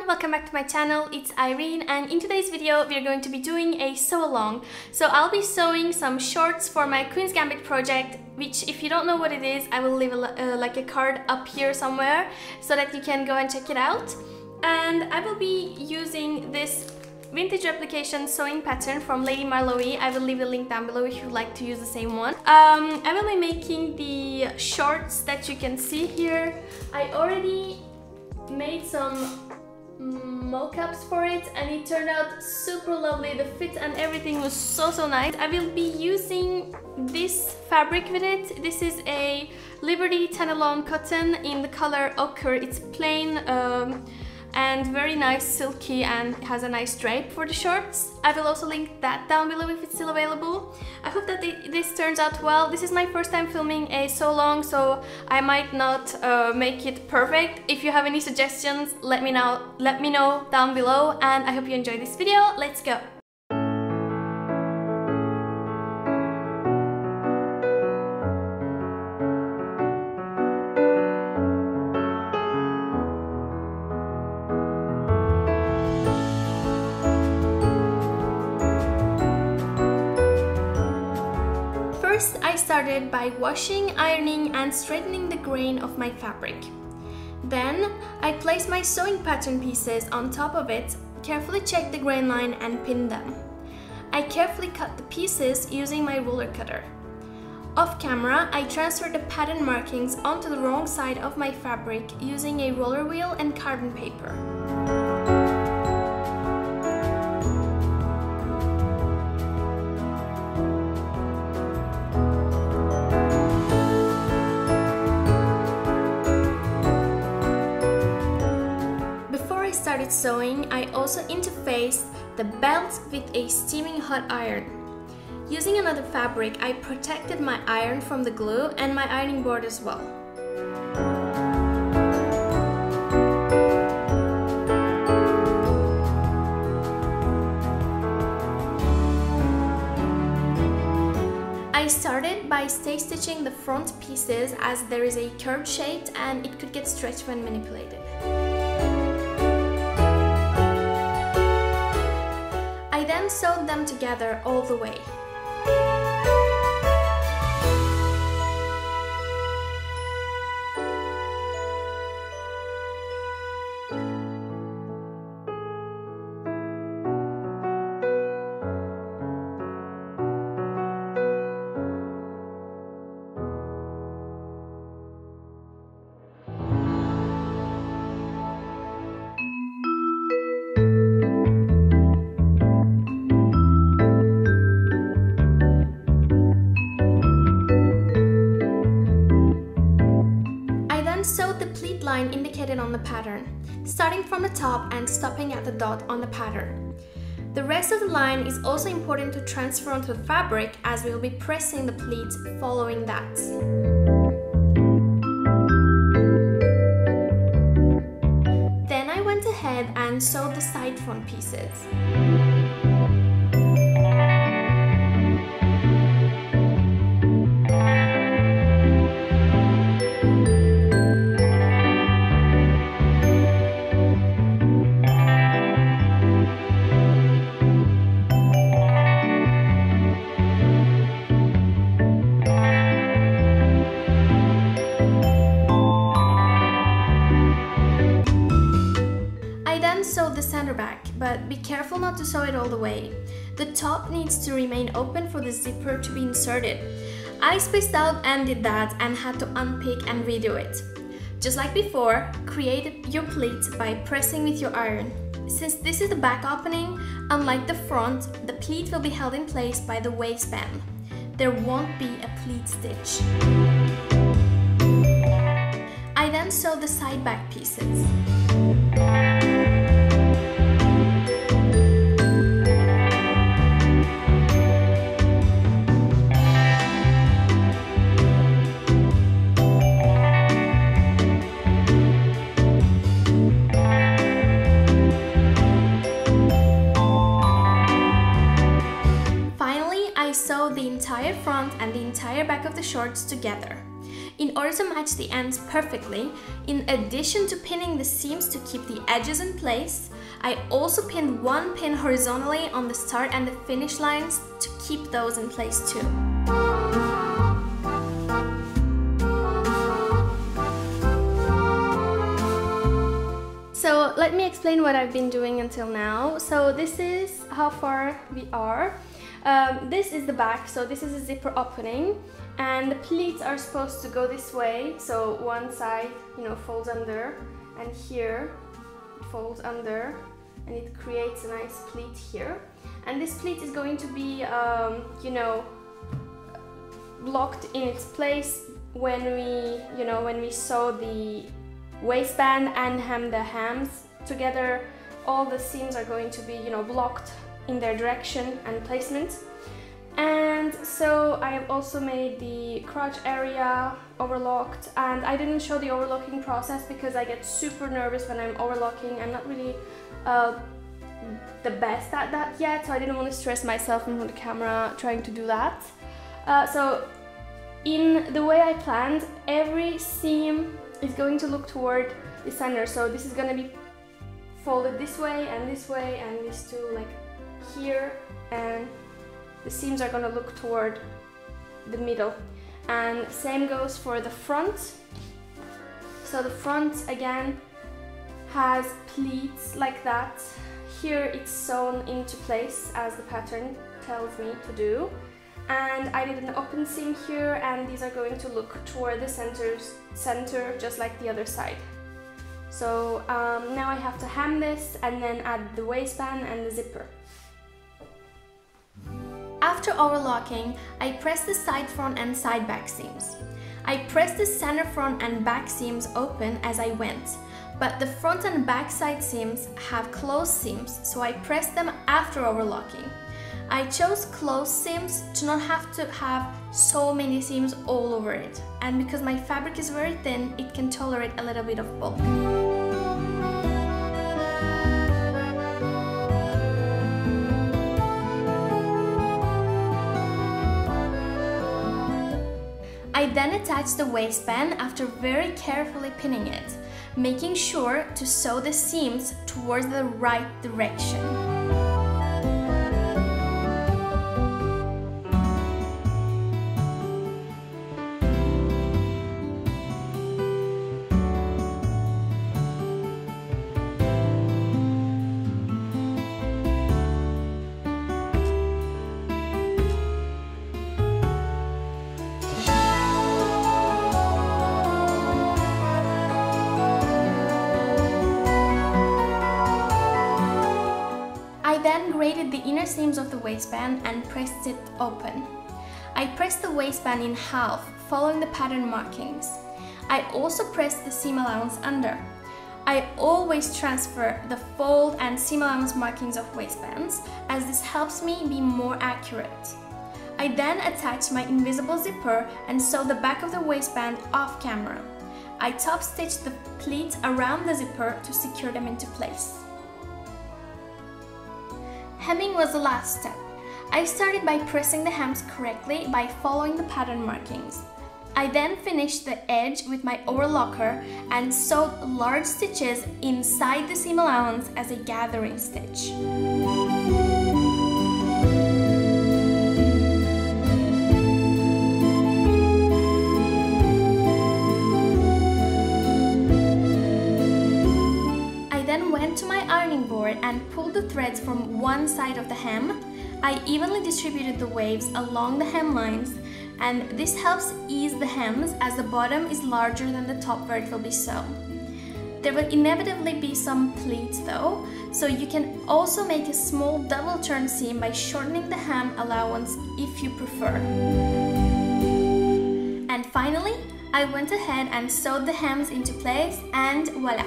welcome back to my channel. It's Irene, and in today's video we are going to be doing a sew along. So I'll be sewing some shorts for my Queen's Gambit project, which if you don't know what it is, I will leave like a card up here somewhere so that you can go and check it out. And I will be using this vintage replication sewing pattern from Lady Marlowe. I will leave the link down below if you'd like to use the same one. I will be making the shorts that you can see here. I already made some mock-ups for it and it turned out super lovely. The fit and everything was so nice. I will be using this fabric with it. This is a Liberty Tenelon cotton in the color ochre. It's plain and very nice, silky, and has a nice drape for the shorts. I will also link that down below if it's still available. I hope that this turns out well. This is my first time filming a sew along, so I might not make it perfect. If you have any suggestions, let me know down below, and I hope you enjoy this video. Let's go! First, I started by washing, ironing, and straightening the grain of my fabric. Then, I placed my sewing pattern pieces on top of it, carefully checked the grain line, and pinned them. I carefully cut the pieces using my ruler cutter. Off camera, I transferred the pattern markings onto the wrong side of my fabric using a roller wheel and carbon paper. Started sewing, I also interfaced the belt with a steaming hot iron. Using another fabric, I protected my iron from the glue and my ironing board as well. I started by stay stitching the front pieces as there is a curved shape and it could get stretched when manipulated. I then sewed them together all the way. Sewed the pleat line indicated on the pattern, starting from the top and stopping at the dot on the pattern. The rest of the line is also important to transfer onto the fabric as we will be pressing the pleat following that. Then I went ahead and sewed the side front pieces. Sew the center back, but be careful not to sew it all the way. The top needs to remain open for the zipper to be inserted. I spaced out and did that and had to unpick and redo it. Just like before, create your pleat by pressing with your iron. Since this is the back opening, unlike the front, the pleat will be held in place by the waistband. There won't be a pleat stitch. I then sewed the side back pieces. Sew the entire front and the entire back of the shorts together. In order to match the ends perfectly, in addition to pinning the seams to keep the edges in place, I also pinned one pin horizontally on the start and the finish lines to keep those in place too. So let me explain what I've been doing until now. So this is how far we are. This is the back, so this is a zipper opening, and the pleats are supposed to go this way. So one side, folds under, and here it folds under, and it creates a nice pleat here. And this pleat is going to be, blocked in its place when we sew the waistband and hem the hems together. All the seams are going to be, blocked in their direction and placement. And so I have also made the crotch area overlocked, and I didn't show the overlocking process because I get super nervous when I'm overlocking. I'm not really the best at that yet, so I didn't want to stress myself in front of the camera trying to do that. So in the way I planned, every seam is going to look toward the center. So this is going to be folded this way, and these two like here, and the seams are going to look toward the middle. And same goes for the front. So the front again has pleats like that. Here it's sewn into place as the pattern tells me to do. And I did an open seam here, and these are going to look toward the center just like the other side. So now I have to hem this and then add the waistband and the zipper. After overlocking, I press the side front and side back seams. I pressed the center front and back seams open as I went, but the front and back side seams have closed seams, so I pressed them after overlocking. I chose closed seams to not have to have so many seams all over it, and because my fabric is very thin, it can tolerate a little bit of bulk. I then attach the waistband after very carefully pinning it, making sure to sew the seams towards the right direction. Then grated the inner seams of the waistband and pressed it open. I pressed the waistband in half, following the pattern markings. I also pressed the seam allowance under. I always transfer the fold and seam allowance markings of waistbands, as this helps me be more accurate. I then attached my invisible zipper and sewed the back of the waistband off camera. I top stitched the pleats around the zipper to secure them into place. Hemming was the last step. I started by pressing the hems correctly by following the pattern markings. I then finished the edge with my overlocker and sewed large stitches inside the seam allowance as a gathering stitch. To my ironing board and pulled the threads from one side of the hem. I evenly distributed the waves along the hem lines, and this helps ease the hems as the bottom is larger than the top where it will be sewn. There will inevitably be some pleats though, so you can also make a small double turn seam by shortening the hem allowance if you prefer. And finally, I went ahead and sewed the hems into place, and voila!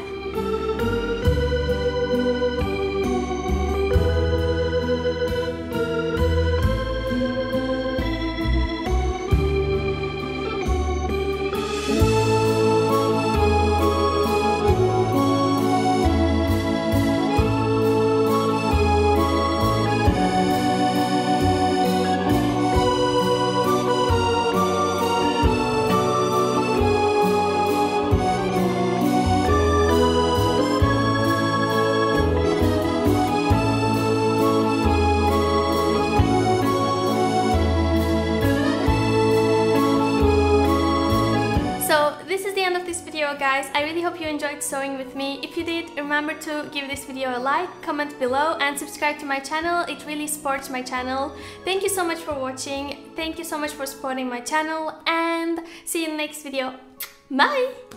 video, guys. I really hope you enjoyed sewing with me. If you did, remember to give this video a like, comment below, and subscribe to my channel. It really supports my channel. Thank you so much for watching. Thank you so much for supporting my channel, and see you in the next video. Bye!